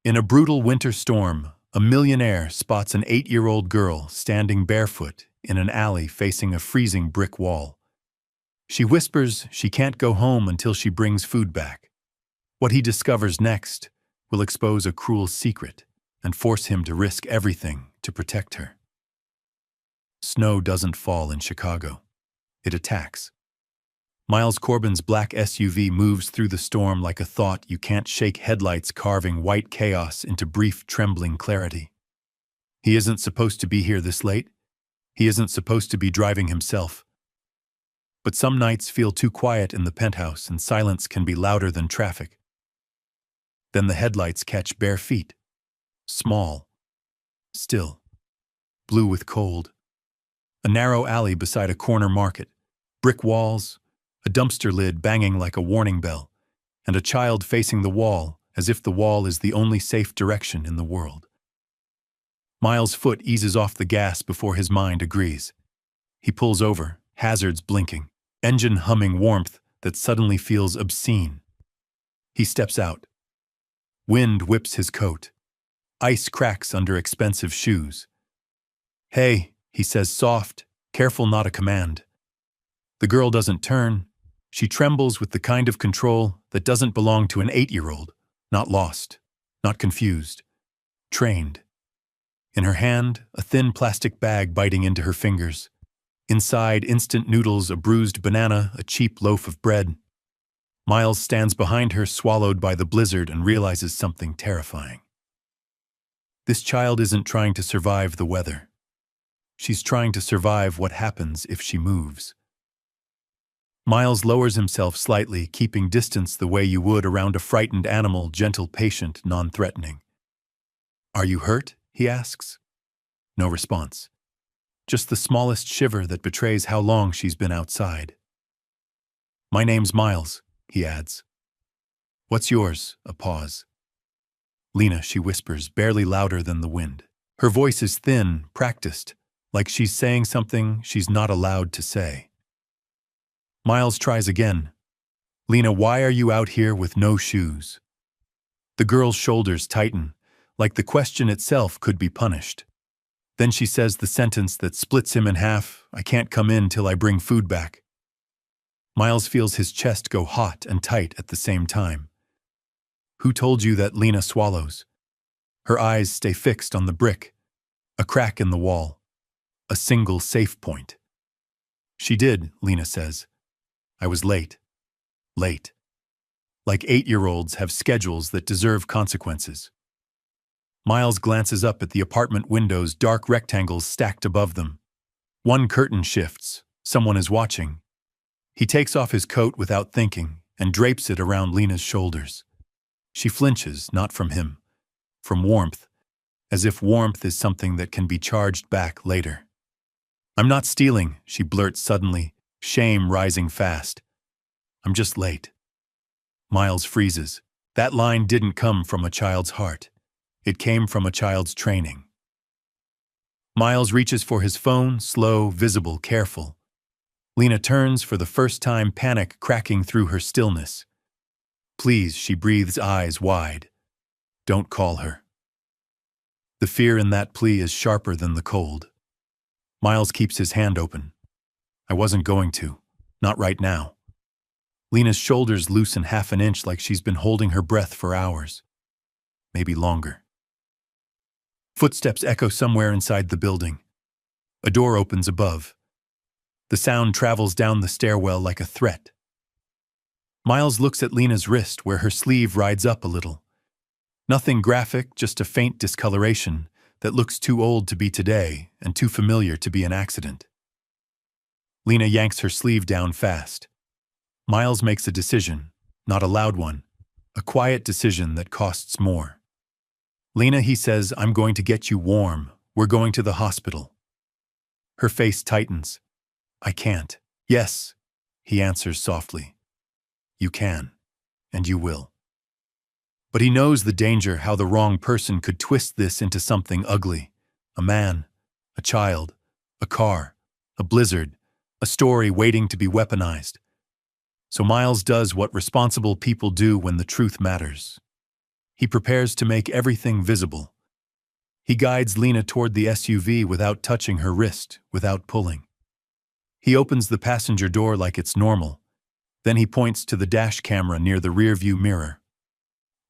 In a brutal winter storm, a millionaire spots an 8-year-old girl standing barefoot in an alley facing a freezing brick wall. She whispers she can't go home until she brings food back. What he discovers next will expose a cruel secret and force him to risk everything to protect her. Snow doesn't fall in Chicago. It attacks. Miles Corbin's black SUV moves through the storm like a thought you can't shake, headlights carving white chaos into brief, trembling clarity. He isn't supposed to be here this late. He isn't supposed to be driving himself. But some nights feel too quiet in the penthouse, and silence can be louder than traffic. Then the headlights catch bare feet. Small. Still. Blue with cold. A narrow alley beside a corner market. Brick walls. A dumpster lid banging like a warning bell, and a child facing the wall as if the wall is the only safe direction in the world. Miles' foot eases off the gas before his mind agrees. He pulls over, hazards blinking, engine humming warmth that suddenly feels obscene. He steps out. Wind whips his coat. Ice cracks under expensive shoes. "Hey," he says soft, careful, not a command. The girl doesn't turn. She trembles with the kind of control that doesn't belong to an 8-year-old, not lost, not confused, trained. In her hand, a thin plastic bag biting into her fingers. Inside, instant noodles, a bruised banana, a cheap loaf of bread. Miles stands behind her, swallowed by the blizzard, and realizes something terrifying. This child isn't trying to survive the weather. She's trying to survive what happens if she moves. Miles lowers himself slightly, keeping distance the way you would around a frightened animal, gentle, patient, non-threatening. "Are you hurt?" he asks. No response. Just the smallest shiver that betrays how long she's been outside. "My name's Miles," he adds. "What's yours?" A pause. "Lena," she whispers, barely louder than the wind. Her voice is thin, practiced, like she's saying something she's not allowed to say. Miles tries again. "Lena, why are you out here with no shoes?" The girl's shoulders tighten, like the question itself could be punished. Then she says the sentence that splits him in half, "I can't come in till I bring food back." Miles feels his chest go hot and tight at the same time. "Who told you that?" Lena swallows. Her eyes stay fixed on the brick, a crack in the wall, a single safe point. "She did," Lena says. "I was late. Late. Like 8-year-olds have schedules that deserve consequences." Miles glances up at the apartment windows, dark rectangles stacked above them. One curtain shifts. Someone is watching. He takes off his coat without thinking and drapes it around Lena's shoulders. She flinches, not from him, from warmth, as if warmth is something that can be charged back later. "I'm not stealing," she blurts suddenly, shame rising fast. "I'm just late." Miles freezes. That line didn't come from a child's heart. It came from a child's training. Miles reaches for his phone, slow, visible, careful. Lena turns for the first time, panic cracking through her stillness. "Please," she breathes, eyes wide. "Don't call her." The fear in that plea is sharper than the cold. Miles keeps his hand open. "I wasn't going to. Not right now." Lena's shoulders loosen half an inch, like she's been holding her breath for hours. Maybe longer. Footsteps echo somewhere inside the building. A door opens above. The sound travels down the stairwell like a threat. Miles looks at Lena's wrist, where her sleeve rides up a little. Nothing graphic, just a faint discoloration that looks too old to be today and too familiar to be an accident. Lena yanks her sleeve down fast. Miles makes a decision, not a loud one, a quiet decision that costs more. "Lena," he says, "I'm going to get you warm. We're going to the hospital." Her face tightens. "I can't." "Yes," he answers softly. "You can, and you will." But he knows the danger, how the wrong person could twist this into something ugly. A man, a child, a car, a blizzard, a story waiting to be weaponized. So Miles does what responsible people do when the truth matters. He prepares to make everything visible. He guides Lena toward the SUV without touching her wrist, without pulling. He opens the passenger door like it's normal. Then he points to the dash camera near the rearview mirror.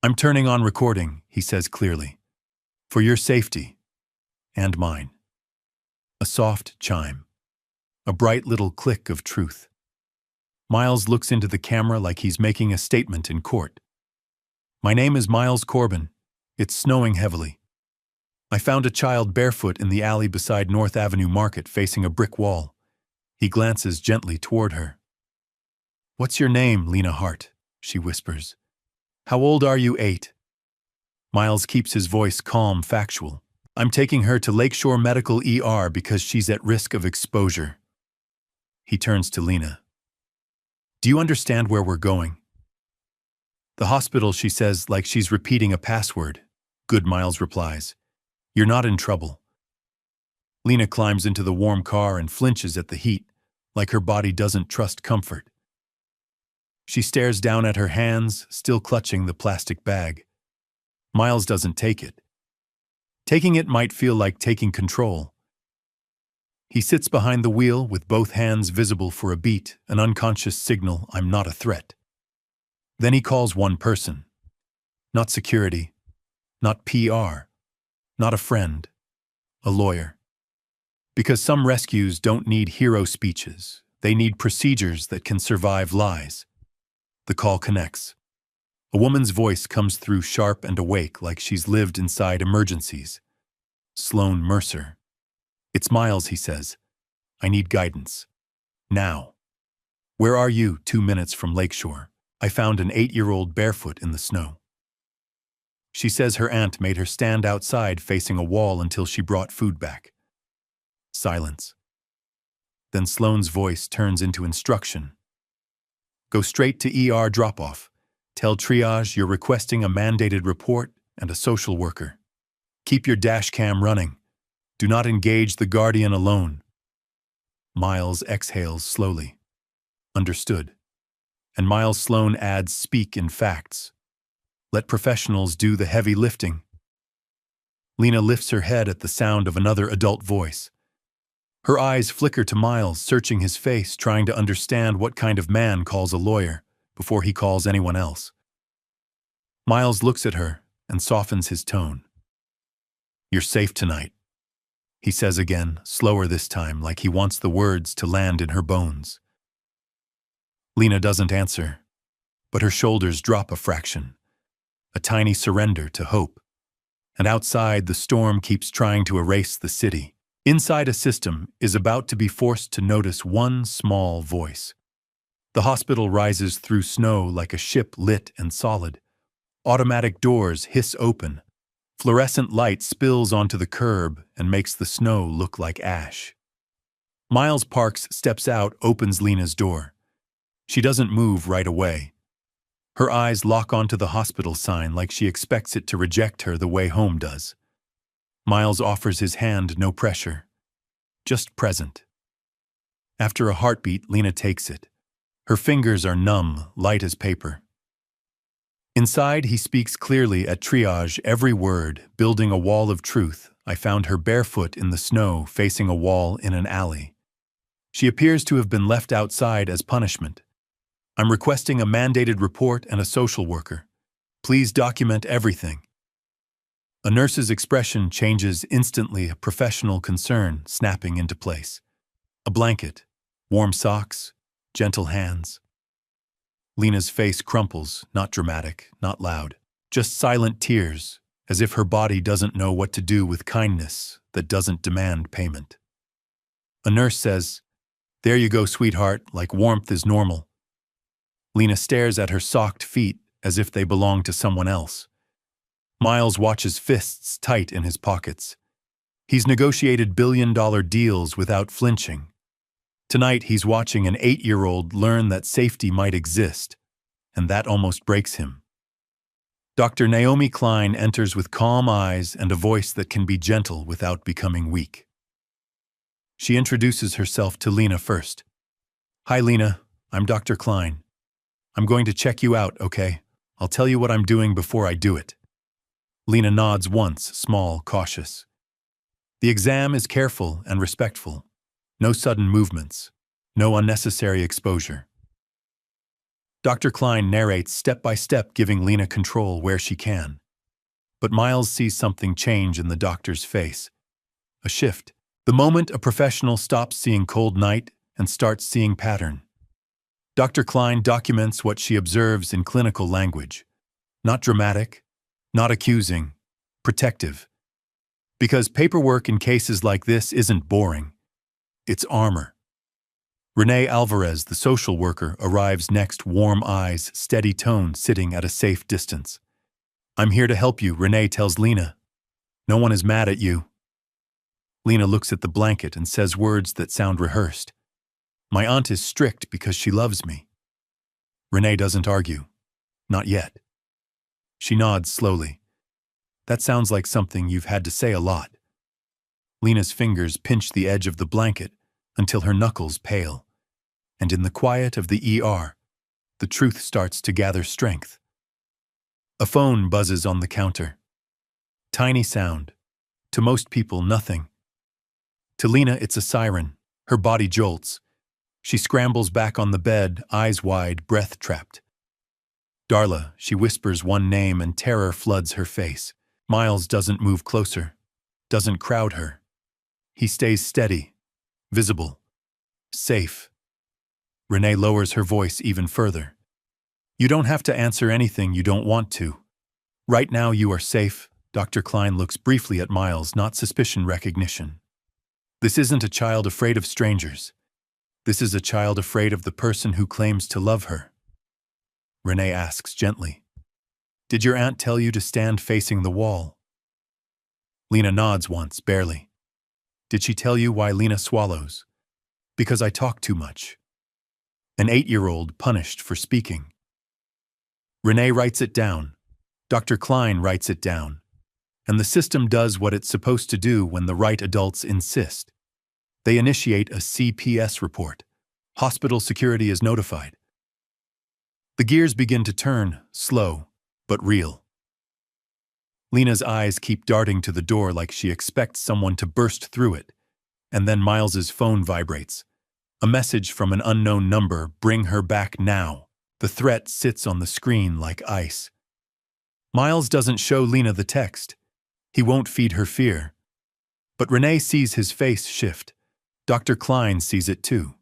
"I'm turning on recording," he says clearly. "For your safety. And mine." A soft chime. A bright little click of truth. Miles looks into the camera like he's making a statement in court. "My name is Miles Corbin. It's snowing heavily. I found a child barefoot in the alley beside North Avenue Market facing a brick wall." He glances gently toward her. "What's your name, Lena Hart?" she whispers. "How old are you, 8? Miles keeps his voice calm, factual. "I'm taking her to Lakeshore Medical ER because she's at risk of exposure." He turns to Lena. "Do you understand where we're going?" "The hospital," she says, like she's repeating a password. "Good," Miles replies. "You're not in trouble." Lena climbs into the warm car and flinches at the heat, like her body doesn't trust comfort. She stares down at her hands, still clutching the plastic bag. Miles doesn't take it. Taking it might feel like taking control. He sits behind the wheel with both hands visible for a beat, an unconscious signal, "I'm not a threat." Then he calls one person. Not security, not PR, not a friend, a lawyer. Because some rescues don't need hero speeches. They need procedures that can survive lies. The call connects. A woman's voice comes through sharp and awake like she's lived inside emergencies. Sloan Mercer. "It's Miles," he says. "I need guidance. Now." "Where are you?" 2 minutes from Lakeshore. "I found an 8-year-old barefoot in the snow." She says her aunt made her stand outside facing a wall until she brought food back. Silence. Then Sloan's voice turns into instruction. "Go straight to ER drop-off. Tell triage you're requesting a mandated report and a social worker. Keep your dash cam running. Do not engage the guardian alone." Miles exhales slowly. "Understood." And Miles Sloan adds, "Speak in facts. Let professionals do the heavy lifting." Lena lifts her head at the sound of another adult voice. Her eyes flicker to Miles, searching his face, trying to understand what kind of man calls a lawyer before he calls anyone else. Miles looks at her and softens his tone. "You're safe tonight," he says again, slower this time, like he wants the words to land in her bones. Lena doesn't answer, but her shoulders drop a fraction, a tiny surrender to hope. And outside, the storm keeps trying to erase the city. Inside, a system is about to be forced to notice one small voice. The hospital rises through snow like a ship lit and solid. Automatic doors hiss open. Fluorescent light spills onto the curb and makes the snow look like ash. Miles Parks steps out, opens Lena's door. She doesn't move right away. Her eyes lock onto the hospital sign like she expects it to reject her the way home does. Miles offers his hand, no pressure, just present. After a heartbeat, Lena takes it. Her fingers are numb, light as paper. Inside, he speaks clearly at triage, every word, building a wall of truth. "I found her barefoot in the snow, facing a wall in an alley. She appears to have been left outside as punishment. I'm requesting a mandated report and a social worker. Please document everything." A nurse's expression changes instantly, a professional concern snapping into place. A blanket, warm socks, gentle hands. Lena's face crumples, not dramatic, not loud, just silent tears, as if her body doesn't know what to do with kindness that doesn't demand payment. A nurse says, "There you go, sweetheart, like warmth is normal." Lena stares at her socked feet as if they belong to someone else. Miles watches fists tight in his pockets. He's negotiated billion-dollar deals without flinching. Tonight he's watching an 8-year-old learn that safety might exist, and that almost breaks him. Dr. Naomi Klein enters with calm eyes and a voice that can be gentle without becoming weak. She introduces herself to Lena first. "Hi, Lena. I'm Dr. Klein. I'm going to check you out, okay? I'll tell you what I'm doing before I do it." Lena nods once, small, cautious. The exam is careful and respectful. No sudden movements. No unnecessary exposure. Dr. Klein narrates step by step, giving Lena control where she can. But Miles sees something change in the doctor's face. A shift. The moment a professional stops seeing cold night and starts seeing pattern. Dr. Klein documents what she observes in clinical language. Not dramatic, not accusing, protective. Because paperwork in cases like this isn't boring. It's armor. Renee Alvarez, the social worker, arrives next, warm eyes, steady tone, sitting at a safe distance. "I'm here to help you," Renee tells Lena. "No one is mad at you." Lena looks at the blanket and says words that sound rehearsed. "My aunt is strict because she loves me." Renee doesn't argue. Not yet. She nods slowly. "That sounds like something you've had to say a lot." Lena's fingers pinch the edge of the blanket until her knuckles pale. And in the quiet of the ER, the truth starts to gather strength. A phone buzzes on the counter. Tiny sound. To most people, nothing. To Lena, it's a siren. Her body jolts. She scrambles back on the bed, eyes wide, breath trapped. "Darla," she whispers one name, and terror floods her face. Miles doesn't move closer, doesn't crowd her. He stays steady, visible, safe. Renee lowers her voice even further. "You don't have to answer anything you don't want to. Right now you are safe." Dr. Klein looks briefly at Miles, not suspicion recognition. "This isn't a child afraid of strangers. This is a child afraid of the person who claims to love her." Renee asks gently, "Did your aunt tell you to stand facing the wall?" Lena nods once, barely. "Did she tell you why Lena swallows?" "Because I talk too much." An 8-year-old punished for speaking. Renee writes it down. Dr. Klein writes it down. And the system does what it's supposed to do when the right adults insist. They initiate a CPS report. Hospital security is notified. The gears begin to turn, slow, but real. Lena's eyes keep darting to the door like she expects someone to burst through it. And then Miles's phone vibrates. A message from an unknown number, "Bring her back now." The threat sits on the screen like ice. Miles doesn't show Lena the text. He won't feed her fear. But Renee sees his face shift. Dr. Klein sees it too.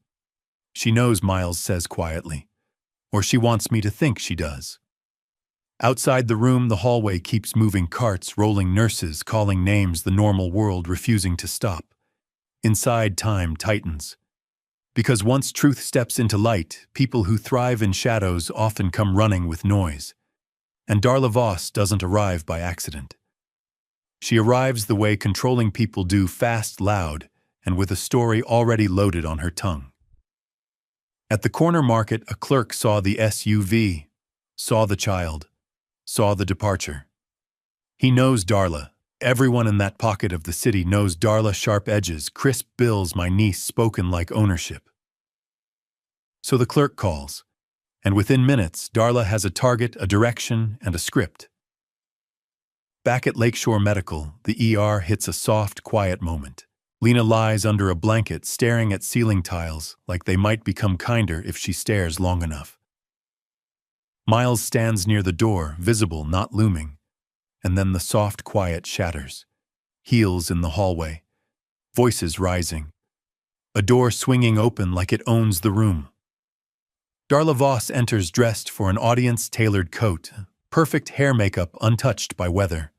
"She knows," Miles says quietly. "Or she wants me to think she does." Outside the room, the hallway keeps moving, carts rolling, nurses calling names, the normal world refusing to stop. Inside, time tightens. Because once truth steps into light, people who thrive in shadows often come running with noise. And Darla Voss doesn't arrive by accident. She arrives the way controlling people do, fast, loud, and with a story already loaded on her tongue. At the corner market, a clerk saw the SUV, saw the child, saw the departure. He knows Darla. Everyone in that pocket of the city knows Darla. Sharp edges, crisp bills, my niece, spoken like ownership. So the clerk calls, and within minutes, Darla has a target, a direction, and a script. Back at Lakeshore Medical, the ER hits a soft, quiet moment. Lena lies under a blanket, staring at ceiling tiles like they might become kinder if she stares long enough. Miles stands near the door, visible, not looming. And then the soft quiet shatters. Heels in the hallway. Voices rising. A door swinging open like it owns the room. Darla Voss enters dressed for an audience-tailored coat, perfect hair makeup untouched by weather.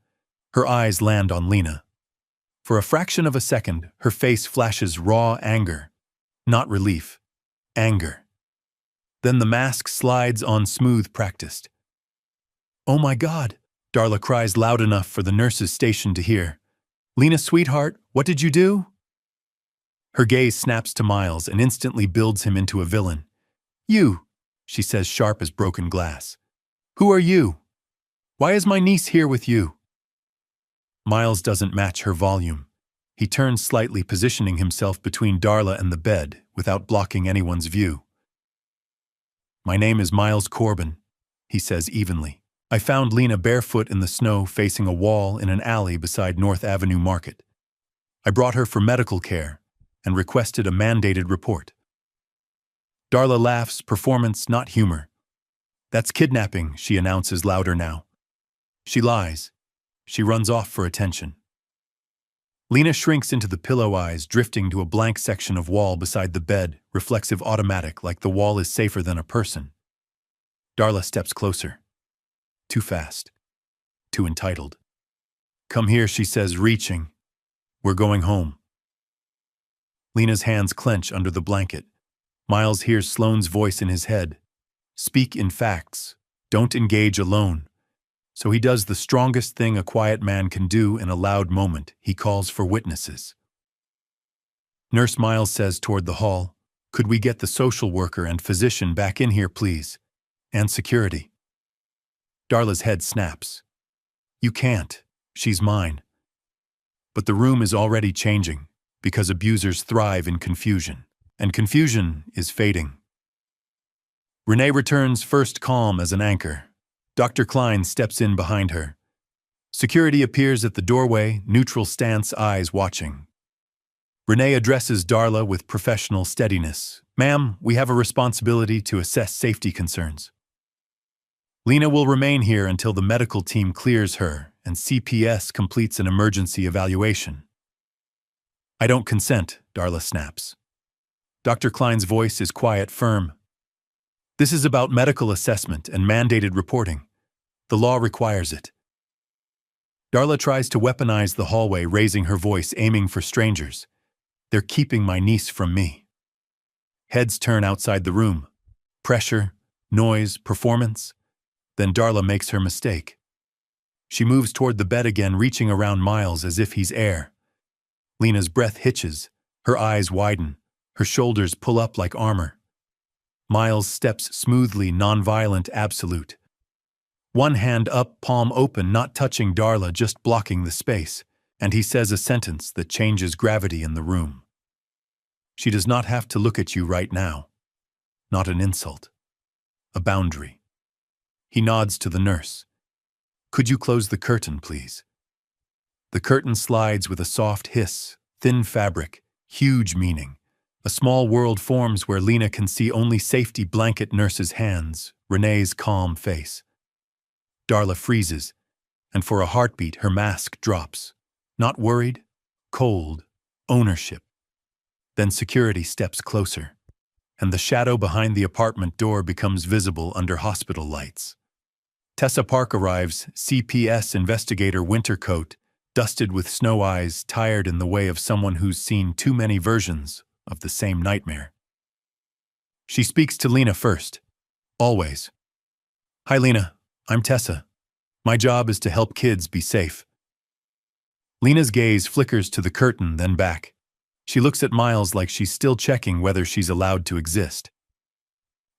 Her eyes land on Lena. For a fraction of a second, her face flashes raw anger. Not relief. Anger. Then the mask slides on smooth, practiced. "Oh my God!" Darla cries loud enough for the nurses stationed to hear. "Lena, sweetheart, what did you do?" Her gaze snaps to Miles and instantly builds him into a villain. "You," she says, sharp as broken glass. "Who are you? Why is my niece here with you?" Miles doesn't match her volume. He turns slightly, positioning himself between Darla and the bed without blocking anyone's view. "My name is Miles Corbin," he says evenly. I found Lena barefoot in the snow facing a wall in an alley beside North Avenue Market. I brought her for medical care and requested a mandated report. Darla laughs, performance, not humor. That's kidnapping, she announces louder now. She lies. She runs off for attention. Lena shrinks into the pillow eyes, drifting to a blank section of wall beside the bed, reflexive automatic, like the wall is safer than a person. Darla steps closer. Too fast. Too entitled. Come here, she says, reaching. We're going home. Lena's hands clench under the blanket. Miles hears Sloane's voice in his head. Speak in facts. Don't engage alone. So he does the strongest thing a quiet man can do in a loud moment. He calls for witnesses. Nurse Miles says toward the hall, "Could we get the social worker and physician back in here, please? And security." Darla's head snaps. You can't. She's mine. But the room is already changing, because abusers thrive in confusion, and confusion is fading. Renee returns first calm as an anchor. Dr. Klein steps in behind her. Security appears at the doorway, neutral stance, eyes watching. Renee addresses Darla with professional steadiness. Ma'am, we have a responsibility to assess safety concerns. Lena will remain here until the medical team clears her and CPS completes an emergency evaluation. I don't consent, Darla snaps. Dr. Klein's voice is quiet, firm. This is about medical assessment and mandated reporting. The law requires it. Darla tries to weaponize the hallway, raising her voice, aiming for strangers. They're keeping my niece from me. Heads turn outside the room. Pressure, noise, performance. Then Darla makes her mistake. She moves toward the bed again, reaching around Miles as if he's air. Lena's breath hitches. Her eyes widen. Her shoulders pull up like armor. Miles steps smoothly, nonviolent, absolute. One hand up, palm open, not touching Darla, just blocking the space, and he says a sentence that changes gravity in the room. She does not have to look at you right now. Not an insult. A boundary. He nods to the nurse. Could you close the curtain, please? The curtain slides with a soft hiss, thin fabric, huge meaning. A small world forms where Lena can see only safety blanket nurse's hands, Renee's calm face. Darla freezes, and for a heartbeat her mask drops. Not worried, cold, ownership. Then security steps closer, and the shadow behind the apartment door becomes visible under hospital lights. Tessa Park arrives, CPS investigator, winter coat, dusted with snow eyes, tired in the way of someone who's seen too many versions of the same nightmare. She speaks to Lena first. Always. Hi, Lena. I'm Tessa. My job is to help kids be safe. Lena's gaze flickers to the curtain, then back. She looks at Miles like she's still checking whether she's allowed to exist.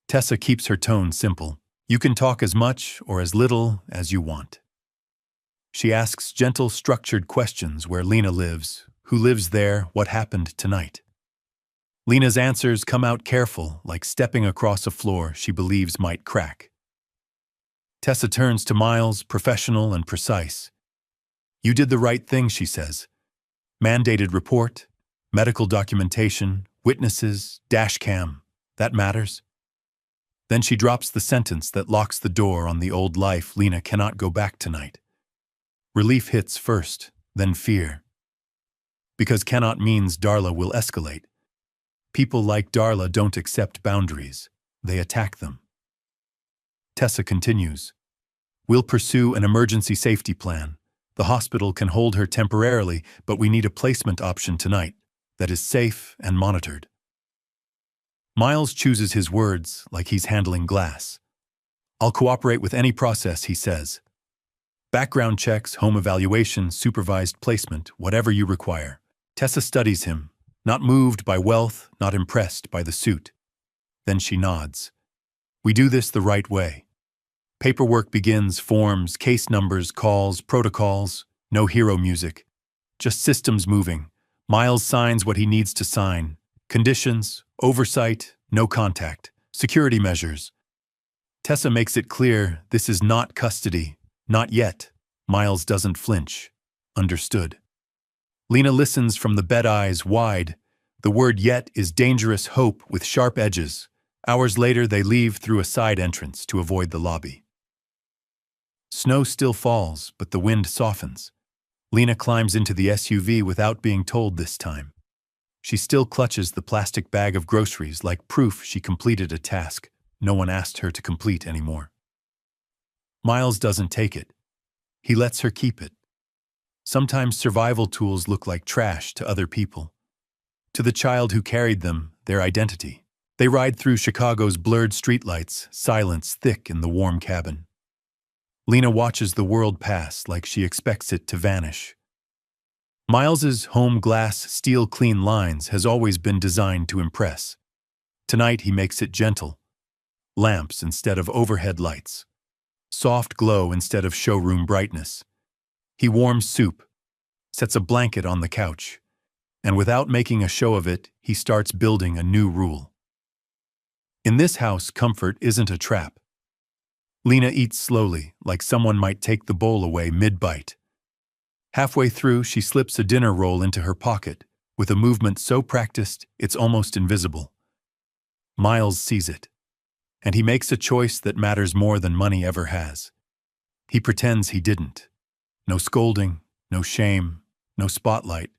Tessa keeps her tone simple. You can talk as much or as little as you want. She asks gentle, structured questions: where Lena lives, who lives there, what happened tonight. Lena's answers come out careful, like stepping across a floor she believes might crack. Tessa turns to Miles, professional and precise. You did the right thing, she says. Mandated report, medical documentation, witnesses, dash cam. That matters. Then she drops the sentence that locks the door on the old life. Lena cannot go back tonight. Relief hits first, then fear. Because cannot means Darla will escalate. People like Darla don't accept boundaries. They attack them. Tessa continues. We'll pursue an emergency safety plan. The hospital can hold her temporarily, but we need a placement option tonight that is safe and monitored. Miles chooses his words like he's handling glass. I'll cooperate with any process, he says. Background checks, home evaluation, supervised placement, whatever you require. Tessa studies him, not moved by wealth, not impressed by the suit. Then she nods. We do this the right way. Paperwork begins, forms, case numbers, calls, protocols, no hero music. Just systems moving. Miles signs what he needs to sign. Conditions, oversight, no contact, security measures. Tessa makes it clear this is not custody. Not yet. Miles doesn't flinch. Understood. Lena listens from the bed, eyes wide. The word yet is dangerous hope with sharp edges. Hours later, they leave through a side entrance to avoid the lobby. Snow still falls, but the wind softens. Lena climbs into the SUV without being told this time. She still clutches the plastic bag of groceries like proof she completed a task no one asked her to complete anymore. Miles doesn't take it. He lets her keep it. Sometimes survival tools look like trash to other people. To the child who carried them, their identity. They ride through Chicago's blurred streetlights, silence thick in the warm cabin. Lena watches the world pass like she expects it to vanish. Miles's home glass steel clean lines has always been designed to impress. Tonight he makes it gentle. Lamps instead of overhead lights. Soft glow instead of showroom brightness. He warms soup, sets a blanket on the couch, and without making a show of it, he starts building a new rule. In this house, comfort isn't a trap. Lena eats slowly, like someone might take the bowl away mid-bite. Halfway through, she slips a dinner roll into her pocket, with a movement so practiced it's almost invisible. Miles sees it, and he makes a choice that matters more than money ever has. He pretends he didn't. No scolding, no shame, no spotlight,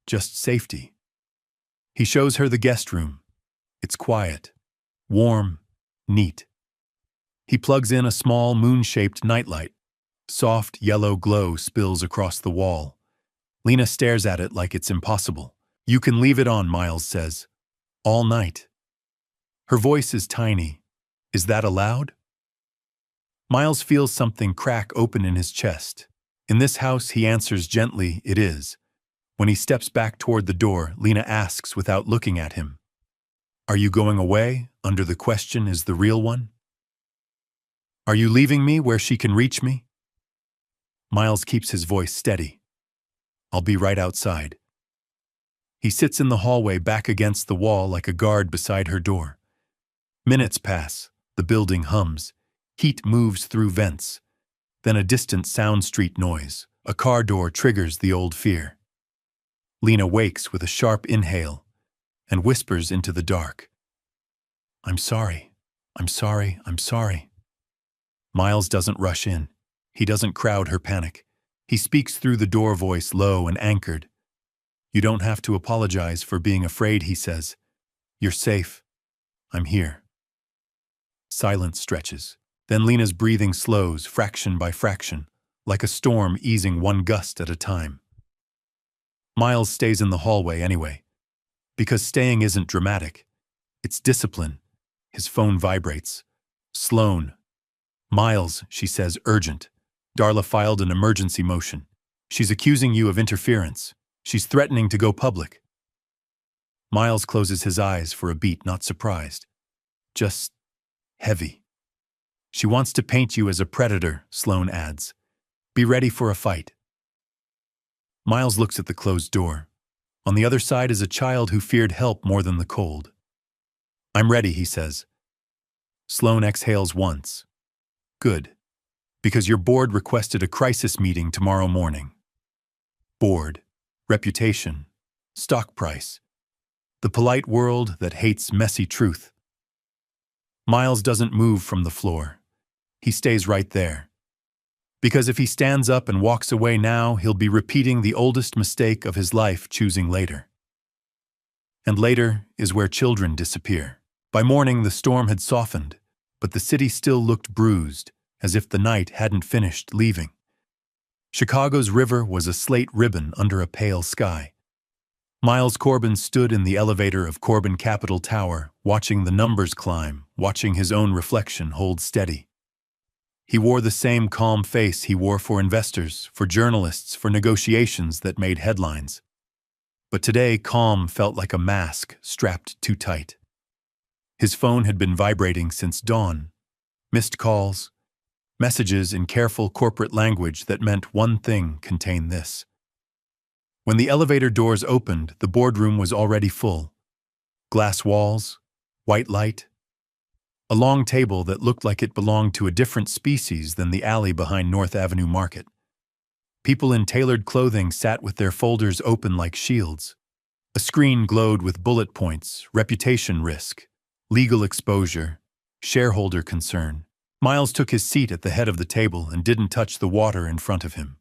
just safety. He shows her the guest room. It's quiet, warm, neat. He plugs in a small moon-shaped nightlight. Soft yellow glow spills across the wall. Lena stares at it like it's impossible. "You can leave it on," Miles says. "All night." Her voice is tiny. Is that allowed? Miles feels something crack open in his chest. In this house, he answers gently, "It is." When he steps back toward the door, Lena asks without looking at him, "Are you going away?" Under the question is the real one. "Are you leaving me where she can reach me?" Miles keeps his voice steady. "I'll be right outside." He sits in the hallway back against the wall like a guard beside her door. Minutes pass. The building hums. Heat moves through vents. Then a distant sound street noise. A car door triggers the old fear. Lena wakes with a sharp inhale and whispers into the dark, "I'm sorry. I'm sorry. I'm sorry." Miles doesn't rush in. He doesn't crowd her panic. He speaks through the door, voice low and anchored. "You don't have to apologize for being afraid," he says. "You're safe. I'm here." Silence stretches. Then Lena's breathing slows, fraction by fraction, like a storm easing one gust at a time. Miles stays in the hallway anyway. Because staying isn't dramatic. It's discipline. His phone vibrates. "Sloan." "Miles," she says, urgent. "Darla filed an emergency motion. She's accusing you of interference. She's threatening to go public." Miles closes his eyes for a beat, not surprised. Just heavy. "She wants to paint you as a predator," Sloan adds. "Be ready for a fight." Miles looks at the closed door. On the other side is a child who feared help more than the cold. "I'm ready," he says. Sloan exhales once. "Good. Because your board requested a crisis meeting tomorrow morning." Board, reputation, stock price. The polite world that hates messy truth. Miles doesn't move from the floor. He stays right there. Because if he stands up and walks away now, he'll be repeating the oldest mistake of his life, choosing later. And later is where children disappear. By morning, the storm had softened, but the city still looked bruised, as if the night hadn't finished leaving. Chicago's river was a slate ribbon under a pale sky. Miles Corbin stood in the elevator of Corbin Capital Tower, watching the numbers climb, watching his own reflection hold steady. He wore the same calm face he wore for investors, for journalists, for negotiations that made headlines. But today, calm felt like a mask strapped too tight. His phone had been vibrating since dawn. Missed calls, messages in careful corporate language that meant one thing: contain this. When the elevator doors opened, the boardroom was already full. Glass walls, white light. A long table that looked like it belonged to a different species than the alley behind North Avenue Market. People in tailored clothing sat with their folders open like shields. A screen glowed with bullet points, reputation risk, legal exposure, shareholder concern. Miles took his seat at the head of the table and didn't touch the water in front of him.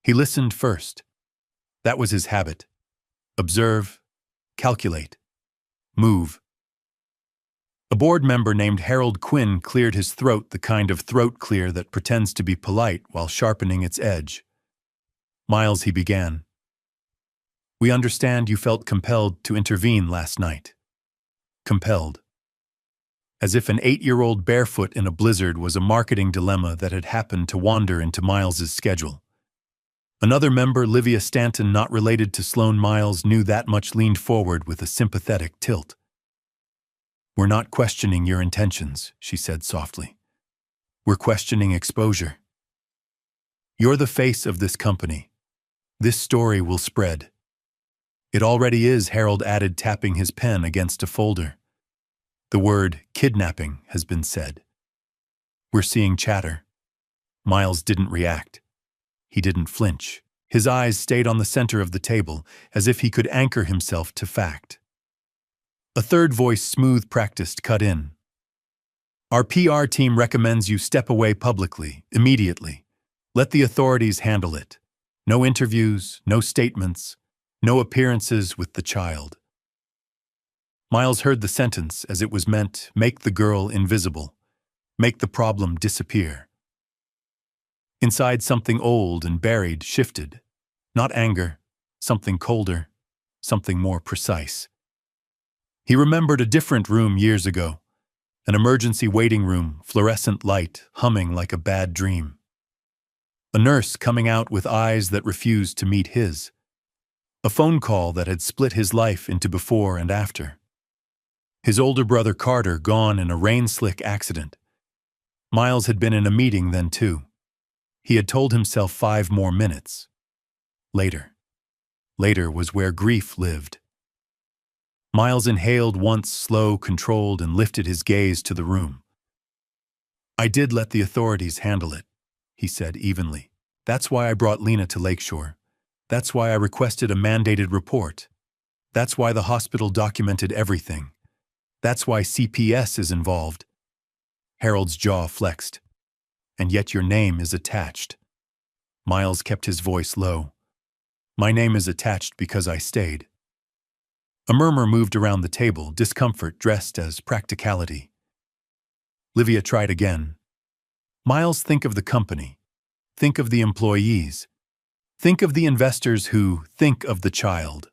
He listened first. That was his habit. Observe, calculate, move. A board member named Harold Quinn cleared his throat, the kind of throat clear that pretends to be polite while sharpening its edge. Miles, he began. We understand you felt compelled to intervene last night. Compelled. As if an 8-year-old barefoot in a blizzard was a marketing dilemma that had happened to wander into Miles's schedule. Another member, Livia Stanton, not related to Sloan Miles, knew that much, leaned forward with a sympathetic tilt. We're not questioning your intentions, she said softly. We're questioning exposure. You're the face of this company. This story will spread. It already is, Harold added, tapping his pen against a folder. The word kidnapping has been said. We're seeing chatter. Miles didn't react. He didn't flinch. His eyes stayed on the center of the table, as if he could anchor himself to fact. A third voice, smooth, practiced, cut in. Our PR team recommends you step away publicly, immediately. Let the authorities handle it. No interviews, no statements, no appearances with the child. Miles heard the sentence as it was meant: make the girl invisible. Make the problem disappear. Inside, something old and buried shifted. Not anger, something colder, something more precise. He remembered a different room years ago, an emergency waiting room, fluorescent light humming like a bad dream. A nurse coming out with eyes that refused to meet his. A phone call that had split his life into before and after. His older brother Carter gone in a rain-slick accident. Miles had been in a meeting then too. He had told himself 5 more minutes. Later. Later was where grief lived. Miles inhaled once, slow, controlled, and lifted his gaze to the room. I did let the authorities handle it, he said evenly. That's why I brought Lena to Lakeshore. That's why I requested a mandated report. That's why the hospital documented everything. That's why CPS is involved. Harold's jaw flexed. And yet your name is attached. Miles kept his voice low. My name is attached because I stayed. A murmur moved around the table, discomfort dressed as practicality. Livia tried again. Miles, think of the company. Think of the employees. Think of the investors who think of the child.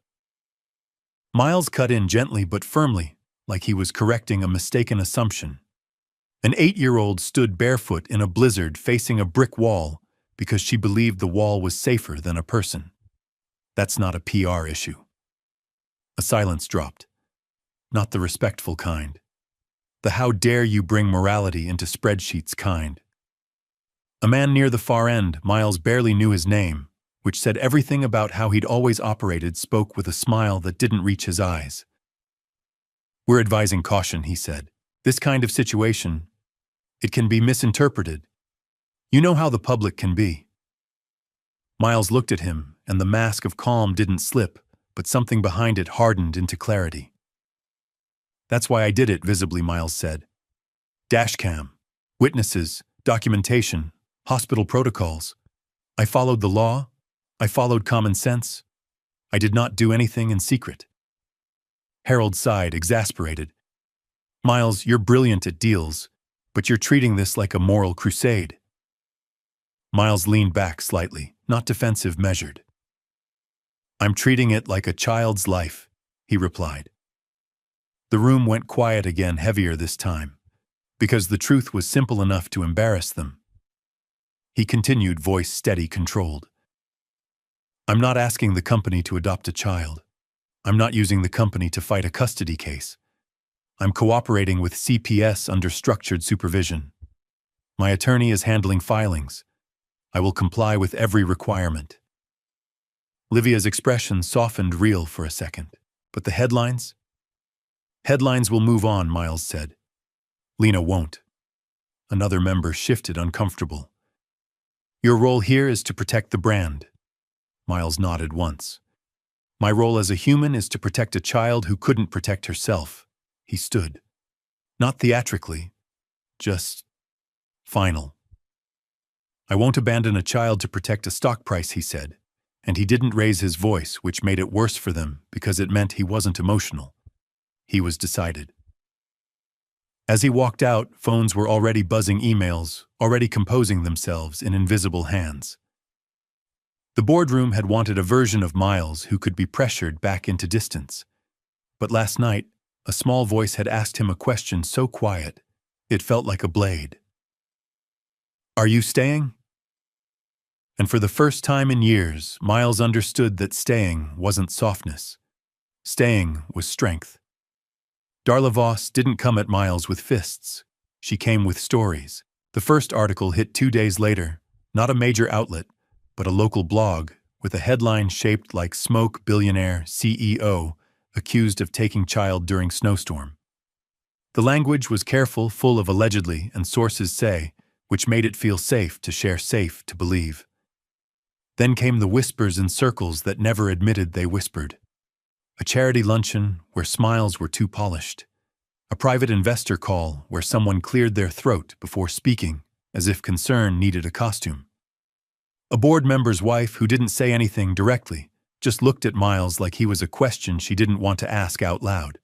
Miles cut in gently but firmly, like he was correcting a mistaken assumption. An 8-year-old stood barefoot in a blizzard facing a brick wall because she believed the wall was safer than a person. That's not a PR issue. A silence dropped. Not the respectful kind. The how dare you bring morality into spreadsheets kind. A man near the far end, Miles barely knew his name, which said everything about how he'd always operated, spoke with a smile that didn't reach his eyes. We're advising caution, he said. This kind of situation, it can be misinterpreted. You know how the public can be. Miles looked at him, and the mask of calm didn't slip, but something behind it hardened into clarity. That's why I did it, visibly, Miles said. Dashcam, witnesses, documentation, hospital protocols. I followed the law. I followed common sense. I did not do anything in secret. Harold sighed, exasperated. Miles, you're brilliant at deals, but you're treating this like a moral crusade. Miles leaned back slightly, not defensive, measured. I'm treating it like a child's life, he replied. The room went quiet again, heavier this time, because the truth was simple enough to embarrass them. He continued, voice steady, controlled. I'm not asking the company to adopt a child. I'm not using the company to fight a custody case. I'm cooperating with CPS under structured supervision. My attorney is handling filings. I will comply with every requirement. Livia's expression softened, real for a second. But the headlines? Headlines will move on, Miles said. Lena won't. Another member shifted, uncomfortable. Your role here is to protect the brand. Miles nodded once. My role as a human is to protect a child who couldn't protect herself. He stood. Not theatrically, just final. I won't abandon a child to protect a stock price, he said, and he didn't raise his voice, which made it worse for them because it meant he wasn't emotional. He was decided. As he walked out, phones were already buzzing, emails, already composing themselves in invisible hands. The boardroom had wanted a version of Miles who could be pressured back into distance. But last night, a small voice had asked him a question so quiet, it felt like a blade. Are you staying? And for the first time in years, Miles understood that staying wasn't softness. Staying was strength. Darla Voss didn't come at Miles with fists. She came with stories. The first article hit 2 days later, not a major outlet, but a local blog with a headline shaped like smoke. Billionaire CEO accused of taking child during snowstorm. The language was careful, full of allegedly and sources say, which made it feel safe to share, safe to believe. Then came the whispers in circles that never admitted they whispered. A charity luncheon where smiles were too polished. A private investor call where someone cleared their throat before speaking, as if concern needed a costume. A board member's wife who didn't say anything directly, just looked at Miles like he was a question she didn't want to ask out loud.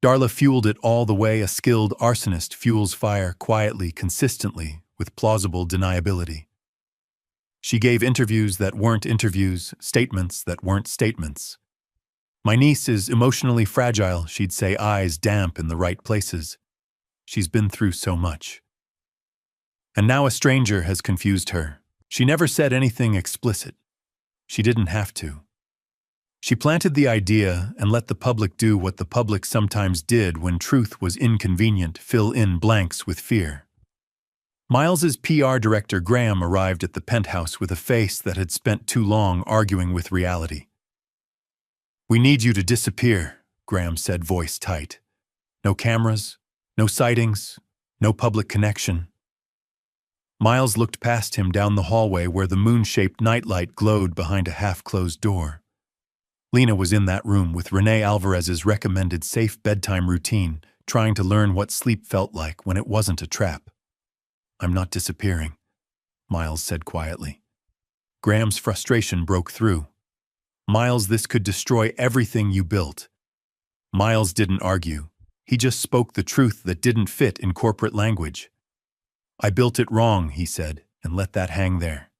Darla fueled it all the way a skilled arsonist fuels fire quietly, consistently, with plausible deniability. She gave interviews that weren't interviews, statements that weren't statements. My niece is emotionally fragile, she'd say, eyes damp in the right places. She's been through so much. And now a stranger has confused her. She never said anything explicit. She didn't have to. She planted the idea and let the public do what the public sometimes did when truth was inconvenient, fill in blanks with fear. Miles's PR director Graham arrived at the penthouse with a face that had spent too long arguing with reality. We need you to disappear, Graham said, voice tight. No cameras, no sightings, no public connection. Miles looked past him down the hallway where the moon-shaped nightlight glowed behind a half-closed door. Lena was in that room with Renee Alvarez's recommended safe bedtime routine, trying to learn what sleep felt like when it wasn't a trap. I'm not disappearing, Miles said quietly. Graham's frustration broke through. Miles, this could destroy everything you built. Miles didn't argue. He just spoke the truth that didn't fit in corporate language. I built it wrong, he said, and let that hang there.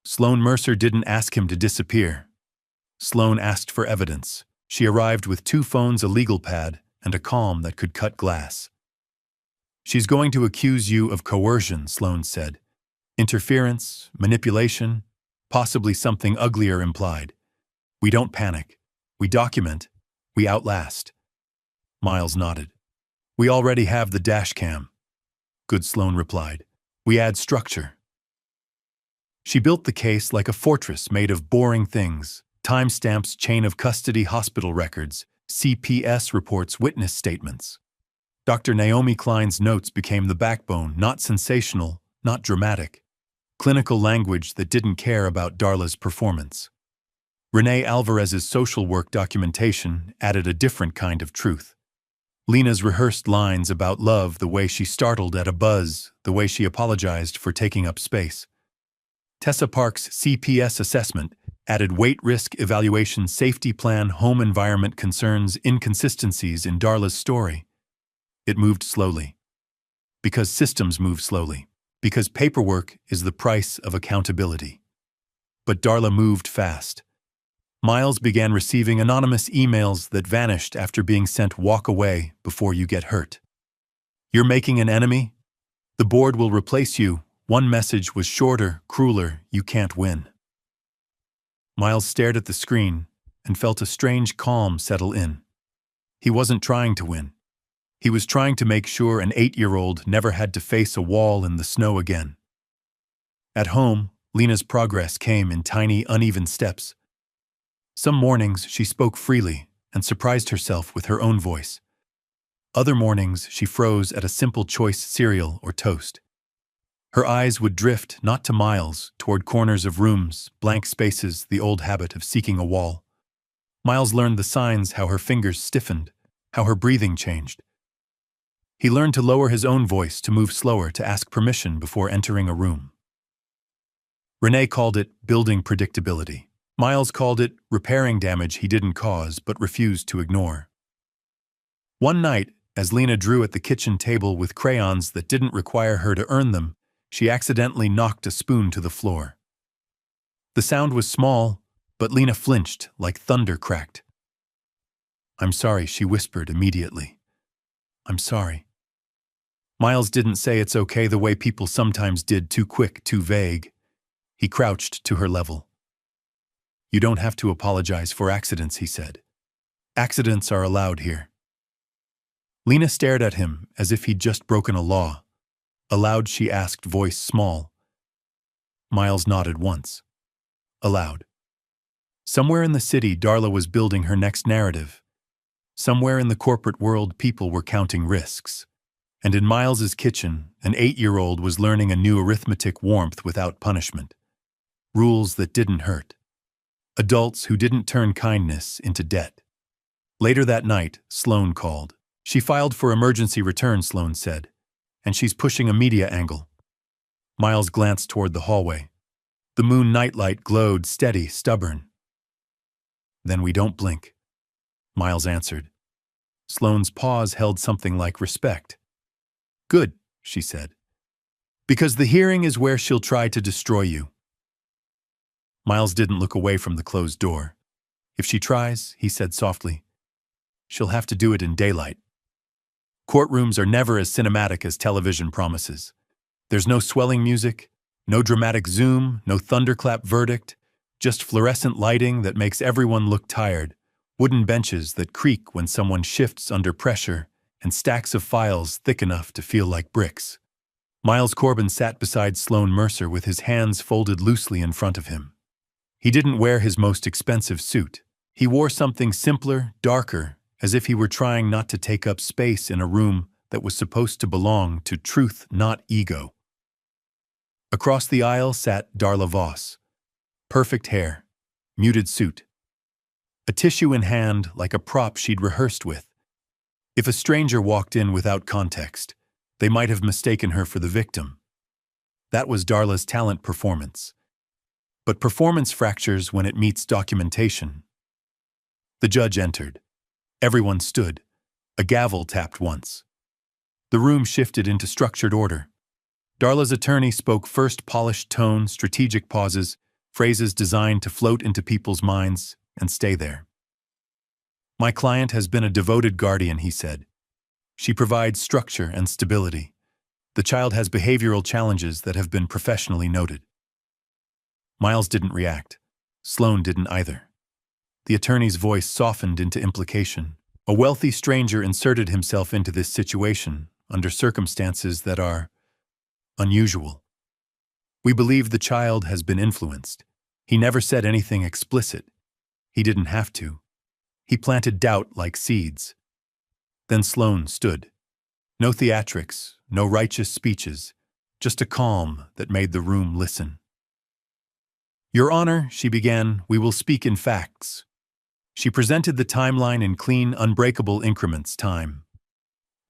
Sloan Mercer didn't ask him to disappear. Sloan asked for evidence. She arrived with 2 phones, a legal pad, and a calm that could cut glass. She's going to accuse you of coercion, Sloan said. Interference, manipulation, possibly something uglier implied. We don't panic. We document. We outlast. Miles nodded. We already have the dash cam. Good, Sloan replied. We add structure. She built the case like a fortress made of boring things. Timestamps, chain of custody, hospital records, CPS reports, witness statements. Dr. Naomi Klein's notes became the backbone, not sensational, not dramatic. Clinical language that didn't care about Darla's performance. Renee Alvarez's social work documentation added a different kind of truth. Lena's rehearsed lines about love, the way she startled at a buzz, the way she apologized for taking up space. Tessa Park's CPS assessment added weight, risk evaluation, safety plan, home environment concerns, inconsistencies in Darla's story. It moved slowly. Because systems move slowly. Because paperwork is the price of accountability. But Darla moved fast. Miles began receiving anonymous emails that vanished after being sent, walk away before you get hurt. You're making an enemy? The board will replace you. One message was shorter, crueler, you can't win. Miles stared at the screen and felt a strange calm settle in. He wasn't trying to win. He was trying to make sure an 8-year-old never had to face a wall in the snow again. At home, Lena's progress came in tiny, uneven steps. Some mornings she spoke freely and surprised herself with her own voice. Other mornings, she froze at a simple choice cereal or toast. Her eyes would drift not to Miles, toward corners of rooms, blank spaces, the old habit of seeking a wall. Miles learned the signs, how her fingers stiffened, how her breathing changed. He learned to lower his own voice, to move slower, to ask permission before entering a room. Renee called it building predictability. Miles called it repairing damage he didn't cause but refused to ignore. One night, as Lena drew at the kitchen table with crayons that didn't require her to earn them, she accidentally knocked a spoon to the floor. The sound was small, but Lena flinched like thunder cracked. "I'm sorry," she whispered immediately. "I'm sorry." Miles didn't say it's okay the way people sometimes did, too quick, too vague. He crouched to her level. "You don't have to apologize for accidents," he said. "Accidents are allowed here." Lena stared at him as if he'd just broken a law. Aloud, she asked, voice small. Miles nodded once. Aloud. Somewhere in the city, Darla was building her next narrative. Somewhere in the corporate world, people were counting risks. And in Miles's kitchen, an 8-year-old was learning a new arithmetic warmth without punishment. Rules that didn't hurt. Adults who didn't turn kindness into debt. Later that night, Sloane called. "She filed for emergency return," Sloane said, "and she's pushing a media angle." Miles glanced toward the hallway. The moon nightlight glowed, steady, stubborn. "Then we don't blink," Miles answered. Sloane's pause held something like respect. "Good," she said. "Because the hearing is where she'll try to destroy you." Miles didn't look away from the closed door. "If she tries," he said softly, "she'll have to do it in daylight." Courtrooms are never as cinematic as television promises. There's no swelling music, no dramatic zoom, no thunderclap verdict, just fluorescent lighting that makes everyone look tired, wooden benches that creak when someone shifts under pressure, and stacks of files thick enough to feel like bricks. Miles Corbin sat beside Sloane Mercer with his hands folded loosely in front of him. He didn't wear his most expensive suit. He wore something simpler, darker, as if he were trying not to take up space in a room that was supposed to belong to truth, not ego. Across the aisle sat Darla Voss. Perfect hair, muted suit, a tissue in hand like a prop she'd rehearsed with. If a stranger walked in without context, they might have mistaken her for the victim. That was Darla's talent, performance. But performance fractures when it meets documentation. The judge entered. Everyone stood. A gavel tapped once. The room shifted into structured order. Darla's attorney spoke first, polished tone, strategic pauses, phrases designed to float into people's minds and stay there. "My client has been a devoted guardian," he said. "She provides structure and stability. The child has behavioral challenges that have been professionally noted." Miles didn't react. Sloane didn't either. The attorney's voice softened into implication. "A wealthy stranger inserted himself into this situation under circumstances that are unusual. We believe the child has been influenced. He never said anything explicit. He didn't have to. He planted doubt like seeds." Then Sloane stood. No theatrics, no righteous speeches, just a calm that made the room listen. "Your Honor," she began, "we will speak in facts." She presented the timeline in clean, unbreakable increments. Time.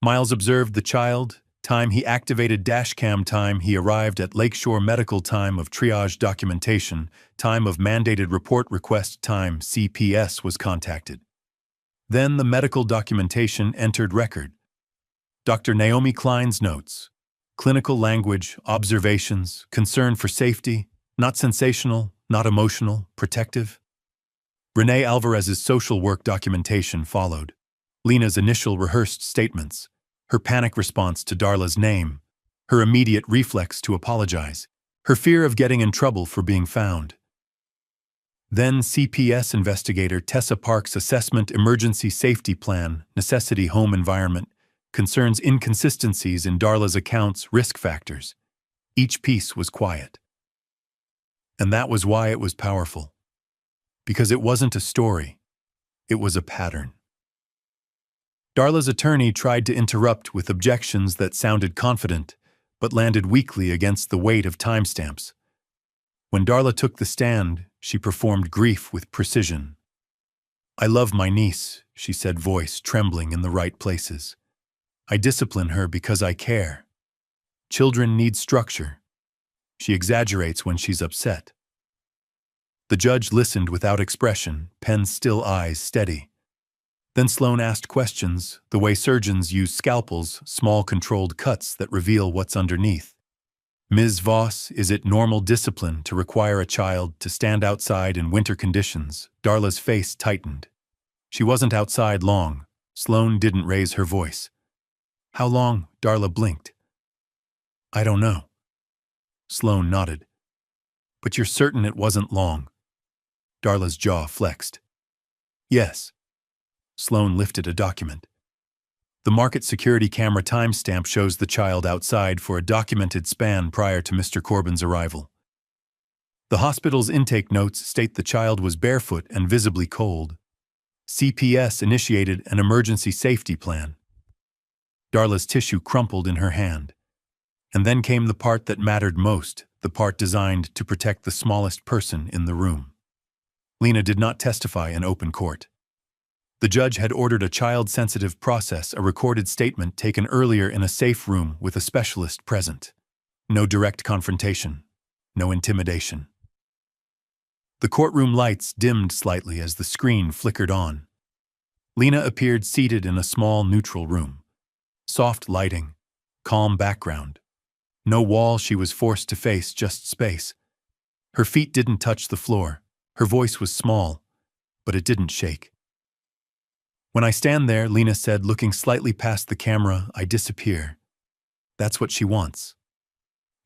Miles observed the child. Time he activated dashcam. Time he arrived at Lakeshore Medical. Time of triage documentation. Time of mandated report request. Time CPS was contacted. Then the medical documentation entered record. Dr. Naomi Klein's notes. Clinical language, observations, concern for safety, not sensational, not emotional, protective. Renee Alvarez's social work documentation followed. Lena's initial rehearsed statements, her panic response to Darla's name, her immediate reflex to apologize, her fear of getting in trouble for being found. Then CPS investigator Tessa Park's assessment, emergency safety plan, necessity home environment, concerns inconsistencies in Darla's accounts, risk factors. Each piece was quiet. And that was why it was powerful. Because it wasn't a story, it was a pattern. Darla's attorney tried to interrupt with objections that sounded confident, but landed weakly against the weight of timestamps. When Darla took the stand, she performed grief with precision. "I love my niece," she said, voice trembling in the right places. "I discipline her because I care. Children need structure. She exaggerates when she's upset." The judge listened without expression, Penn's still eyes steady. Then Sloan asked questions, the way surgeons use scalpels, small controlled cuts that reveal what's underneath. "Ms. Voss, is it normal discipline to require a child to stand outside in winter conditions?" Darla's face tightened. She wasn't outside long. Sloan didn't raise her voice. "How long?" Darla blinked. "I don't know." Sloan nodded. "But you're certain it wasn't long?" Darla's jaw flexed. "Yes." Sloan lifted a document. The market security camera timestamp shows the child outside for a documented span prior to Mr. Corbin's arrival. The hospital's intake notes state the child was barefoot and visibly cold. CPS initiated an emergency safety plan. Darla's tissue crumpled in her hand. And then came the part that mattered most, the part designed to protect the smallest person in the room. Lena did not testify in open court. The judge had ordered a child-sensitive process, a recorded statement taken earlier in a safe room with a specialist present. No direct confrontation. No intimidation. The courtroom lights dimmed slightly as the screen flickered on. Lena appeared seated in a small, neutral room. Soft lighting. Calm background. No wall she was forced to face, just space. Her feet didn't touch the floor. Her voice was small, but it didn't shake. "When I stand there," Lena said, looking slightly past the camera, "I disappear. That's what she wants."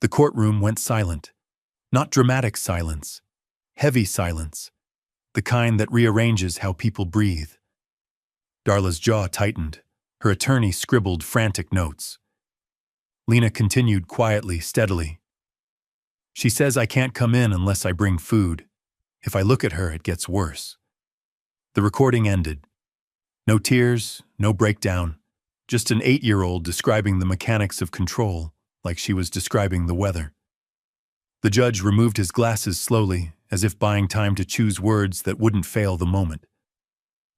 The courtroom went silent. Not dramatic silence. Heavy silence. The kind that rearranges how people breathe. Darla's jaw tightened. Her attorney scribbled frantic notes. Lena continued quietly, steadily. "She says I can't come in unless I bring food. If I look at her, it gets worse." The recording ended. No tears, no breakdown, just an 8-year-old describing the mechanics of control, like she was describing the weather. The judge removed his glasses slowly, as if buying time to choose words that wouldn't fail the moment.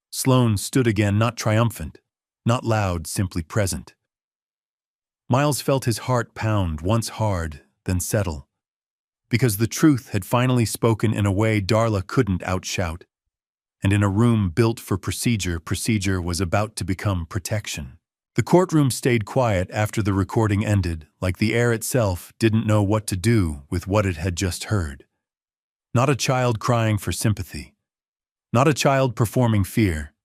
Sloan stood again, not triumphant, not loud, simply present. Miles felt his heart pound, once hard, then settle. Because the truth had finally spoken in a way Darla couldn't outshout. And in a room built for procedure, procedure was about to become protection. The courtroom stayed quiet after the recording ended, like the air itself didn't know what to do with what it had just heard. Not a child crying for sympathy. Not a child performing fear.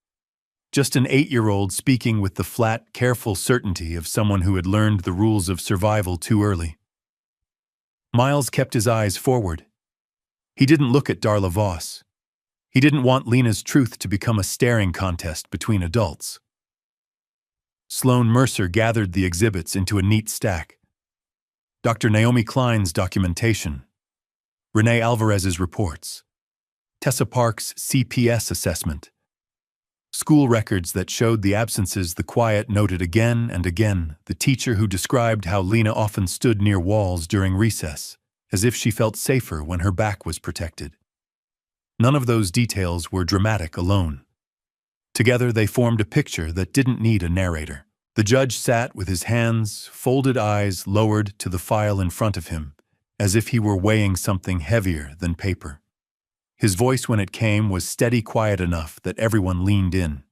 Just an 8-year-old speaking with the flat, careful certainty of someone who had learned the rules of survival too early. Miles kept his eyes forward. He didn't look at Darla Voss. He didn't want Lena's truth to become a staring contest between adults. Sloan Mercer gathered the exhibits into a neat stack. Dr. Naomi Klein's documentation. Renee Alvarez's reports. Tessa Park's CPS assessment. School records that showed the absences the quiet noted again and again, the teacher who described how Lena often stood near walls during recess, as if she felt safer when her back was protected. None of those details were dramatic alone. Together they formed a picture that didn't need a narrator. The judge sat with his hands, folded eyes lowered to the file in front of him, as if he were weighing something heavier than paper. His voice, when it came, was steady, quiet enough that everyone leaned in.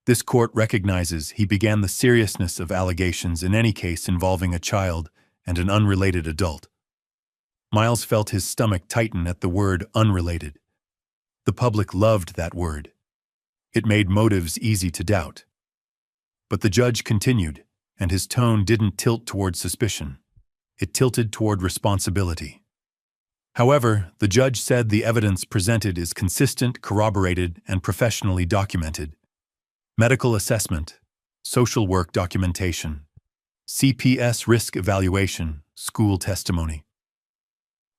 This court recognizes he began the seriousness of allegations in any case involving a child and an unrelated adult. Miles felt his stomach tighten at the word unrelated. The public loved that word. It made motives easy to doubt. But the judge continued, and his tone didn't tilt toward suspicion. It tilted toward responsibility. However, the judge said the evidence presented is consistent, corroborated, and professionally documented. Medical assessment, social work documentation, CPS risk evaluation, school testimony.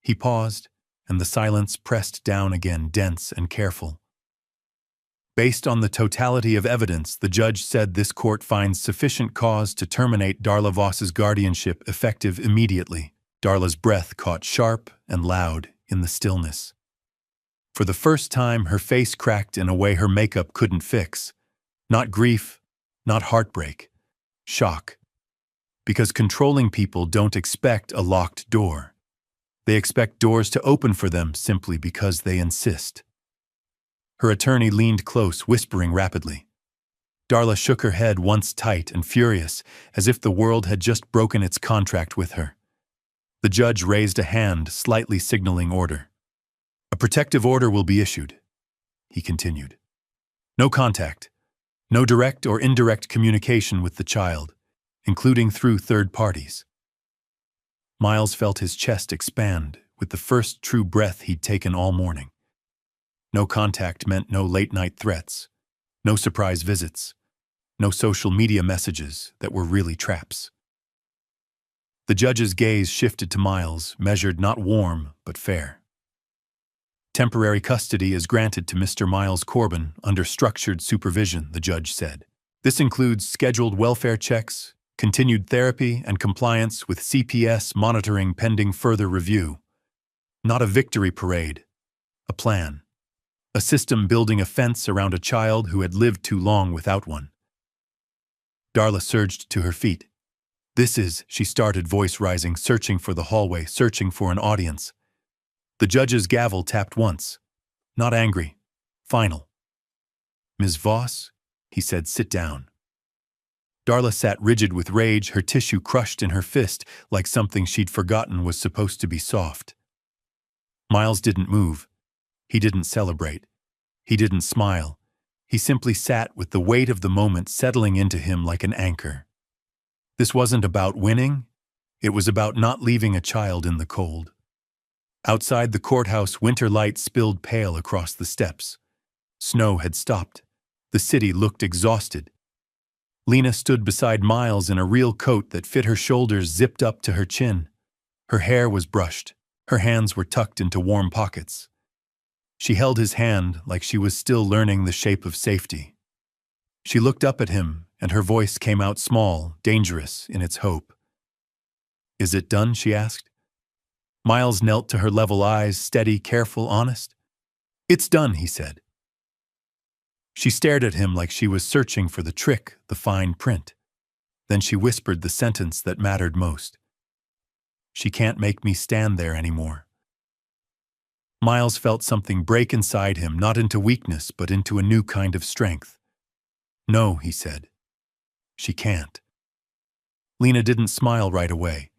He paused, and the silence pressed down again, dense and careful. Based on the totality of evidence, the judge said this court finds sufficient cause to terminate Darla Voss's guardianship effective immediately. Darla's breath caught sharp and loud in the stillness. For the first time, her face cracked in a way her makeup couldn't fix. Not grief, not heartbreak, shock. Because controlling people don't expect a locked door. They expect doors to open for them simply because they insist. Her attorney leaned close, whispering rapidly. Darla shook her head once tight and furious, as if the world had just broken its contract with her. The judge raised a hand, slightly signaling order. A protective order will be issued, he continued. No contact, no direct or indirect communication with the child, including through third parties. Miles felt his chest expand with the first true breath he'd taken all morning. No contact meant no late-night threats, no surprise visits, no social media messages that were really traps. The judge's gaze shifted to Miles, measured not warm, but fair. Temporary custody is granted to Mr. Miles Corbin under structured supervision, the judge said. This includes scheduled welfare checks, continued therapy, and compliance with CPS monitoring pending further review. Not a victory parade, a plan. A system building a fence around a child who had lived too long without one. Darla surged to her feet. This is, she started, voice rising, searching for the hallway, searching for an audience. The judge's gavel tapped once. Not angry. Final. Ms. Voss, he said, sit down. Darla sat rigid with rage, her tissue crushed in her fist like something she'd forgotten was supposed to be soft. Miles didn't move. He didn't celebrate. He didn't smile. He simply sat with the weight of the moment settling into him like an anchor. This wasn't about winning. It was about not leaving a child in the cold. Outside the courthouse, winter light spilled pale across the steps. Snow had stopped. The city looked exhausted. Lena stood beside Miles in a real coat that fit her shoulders, zipped up to her chin. Her hair was brushed. Her hands were tucked into warm pockets. She held his hand like she was still learning the shape of safety. She looked up at him, and her voice came out small, dangerous in its hope. Is it done? She asked. Miles knelt to her level eyes, steady, careful, honest. It's done, he said. She stared at him like she was searching for the trick, the fine print. Then she whispered the sentence that mattered most. She can't make me stand there anymore. Miles felt something break inside him, not into weakness, but into a new kind of strength. No, he said. She can't. Lena didn't smile right away.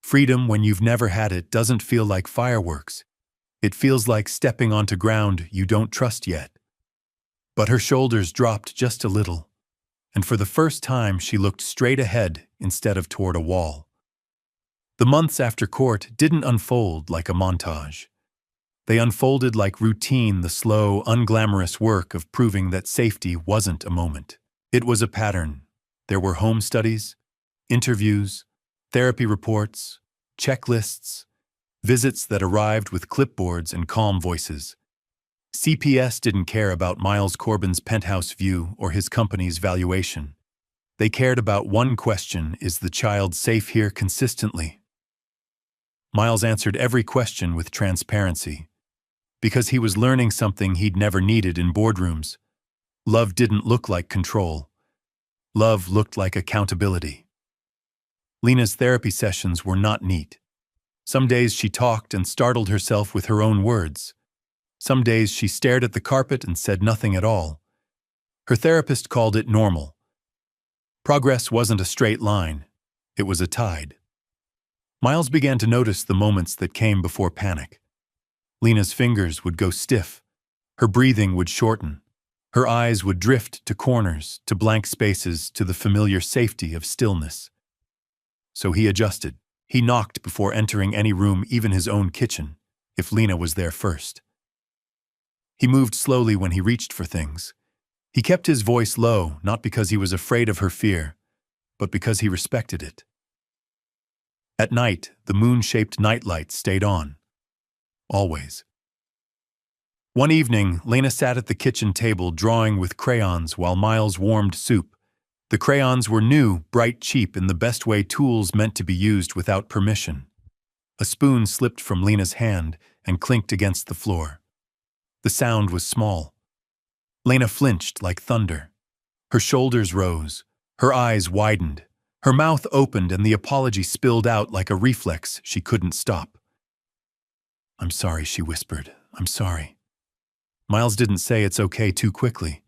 Freedom, when you've never had it, doesn't feel like fireworks. It feels like stepping onto ground you don't trust yet. But her shoulders dropped just a little, and for the first time she looked straight ahead instead of toward a wall. The months after court didn't unfold like a montage. They unfolded like routine, the slow, unglamorous work of proving that safety wasn't a moment. It was a pattern. There were home studies, interviews, therapy reports, checklists, visits that arrived with clipboards and calm voices. CPS didn't care about Miles Corbin's penthouse view or his company's valuation. They cared about one question: is the child safe here consistently? Miles answered every question with transparency, because he was learning something he'd never needed in boardrooms. Love didn't look like control. Love looked like accountability. Lena's therapy sessions were not neat. Some days she talked and startled herself with her own words. Some days she stared at the carpet and said nothing at all. Her therapist called it normal. Progress wasn't a straight line. It was a tide. Miles began to notice the moments that came before panic. Lena's fingers would go stiff. Her breathing would shorten. Her eyes would drift to corners, to blank spaces, to the familiar safety of stillness. So he adjusted. He knocked before entering any room, even his own kitchen, if Lena was there first. He moved slowly when he reached for things. He kept his voice low, not because he was afraid of her fear, but because he respected it. At night, the moon-shaped nightlight stayed on. Always. One evening, Lena sat at the kitchen table drawing with crayons while Miles warmed soup. The crayons were new, bright, cheap, in the best way tools meant to be used without permission. A spoon slipped from Lena's hand and clinked against the floor. The sound was small. Lena flinched like thunder. Her shoulders rose. Her eyes widened. Her mouth opened and the apology spilled out like a reflex she couldn't stop. "I'm sorry," she whispered. "I'm sorry." Miles didn't say it's okay too quickly.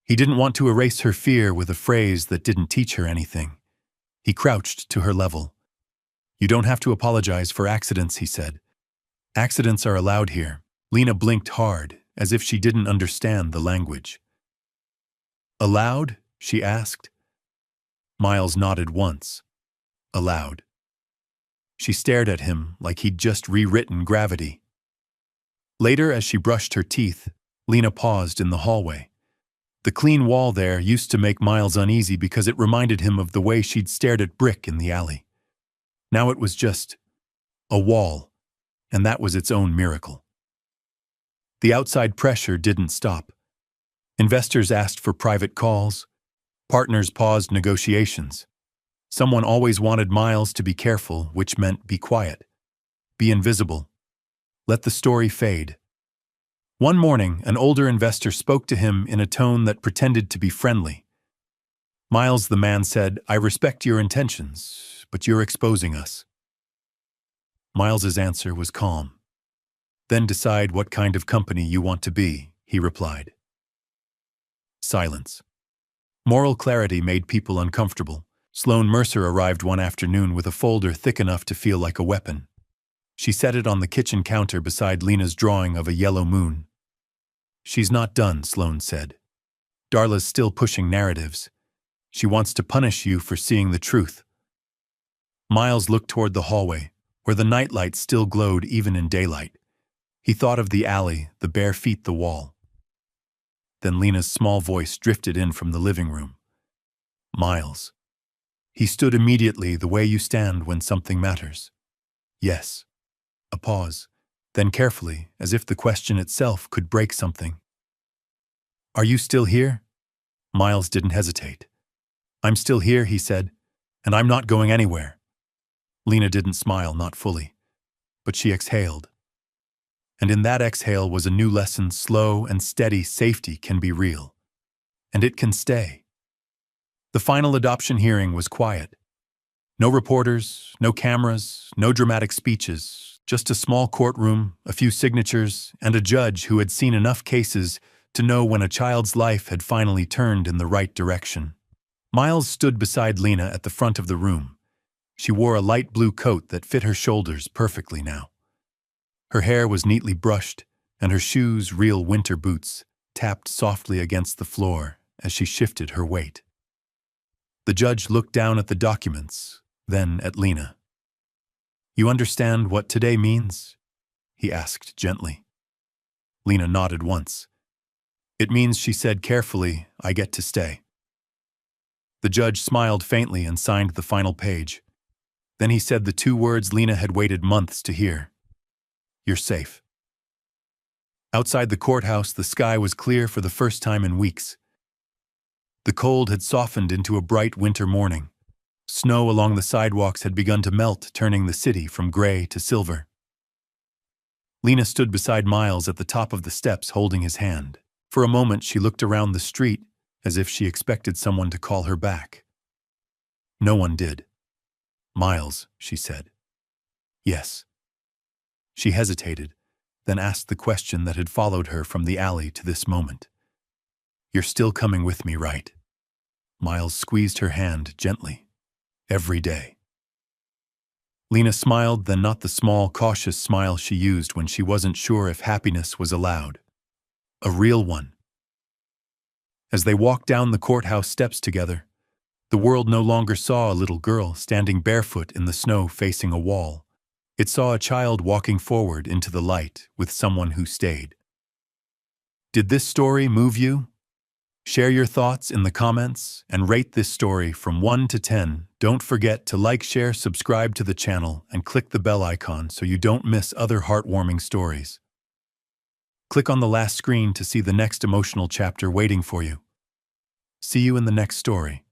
He didn't want to erase her fear with a phrase that didn't teach her anything. He crouched to her level. "You don't have to apologize for accidents," he said. "Accidents are allowed here." Lena blinked hard, as if she didn't understand the language. "Allowed?" she asked. Miles nodded once. "Allowed." She stared at him like he'd just rewritten gravity. Later, as she brushed her teeth, Lena paused in the hallway. The clean wall there used to make Miles uneasy because it reminded him of the way she'd stared at brick in the alley. Now it was just a wall, and that was its own miracle. The outside pressure didn't stop. Investors asked for private calls. Partners paused negotiations. Someone always wanted Miles to be careful, which meant be quiet, be invisible, let the story fade. One morning, an older investor spoke to him in a tone that pretended to be friendly. "Miles," the man said, "I respect your intentions, but you're exposing us." Miles's answer was calm. "Then decide what kind of company you want to be," he replied. Silence. Moral clarity made people uncomfortable. Sloane Mercer arrived one afternoon with a folder thick enough to feel like a weapon. She set it on the kitchen counter beside Lena's drawing of a yellow moon. "She's not done," Sloane said. "Darla's still pushing narratives. She wants to punish you for seeing the truth." Miles looked toward the hallway, where the nightlight still glowed even in daylight. He thought of the alley, the bare feet, the wall. Then Lena's small voice drifted in from the living room. "Miles." He stood immediately, the way you stand when something matters. "Yes." A pause. Then carefully, as if the question itself could break something. "Are you still here?" Miles didn't hesitate. "I'm still here," he said, "and I'm not going anywhere." Lena didn't smile, not fully, but she exhaled. And in that exhale was a new lesson: slow and steady safety can be real. And it can stay. The final adoption hearing was quiet. No reporters, no cameras, no dramatic speeches, just a small courtroom, a few signatures, and a judge who had seen enough cases to know when a child's life had finally turned in the right direction. Miles stood beside Lena at the front of the room. She wore a light blue coat that fit her shoulders perfectly now. Her hair was neatly brushed, and her shoes, real winter boots, tapped softly against the floor as she shifted her weight. The judge looked down at the documents, then at Lena. "You understand what today means?" he asked gently. Lena nodded once. "It means," she said carefully, "I get to stay." The judge smiled faintly and signed the final page. Then he said the two words Lena had waited months to hear. "You're safe." Outside the courthouse, the sky was clear for the first time in weeks. The cold had softened into a bright winter morning. Snow along the sidewalks had begun to melt, turning the city from gray to silver. Lena stood beside Miles at the top of the steps, holding his hand. For a moment, she looked around the street, as if she expected someone to call her back. No one did. "Miles," she said. "Yes." She hesitated, then asked the question that had followed her from the alley to this moment. "You're still coming with me, right?" Miles squeezed her hand gently. "Every day." Lena smiled, then not the small, cautious smile she used when she wasn't sure if happiness was allowed. A real one. As they walked down the courthouse steps together, the world no longer saw a little girl standing barefoot in the snow facing a wall. It saw a child walking forward into the light with someone who stayed. Did this story move you? Share your thoughts in the comments and rate this story from 1 to 10. Don't forget to like, share, subscribe to the channel, and click the bell icon so you don't miss other heartwarming stories. Click on the last screen to see the next emotional chapter waiting for you. See you in the next story.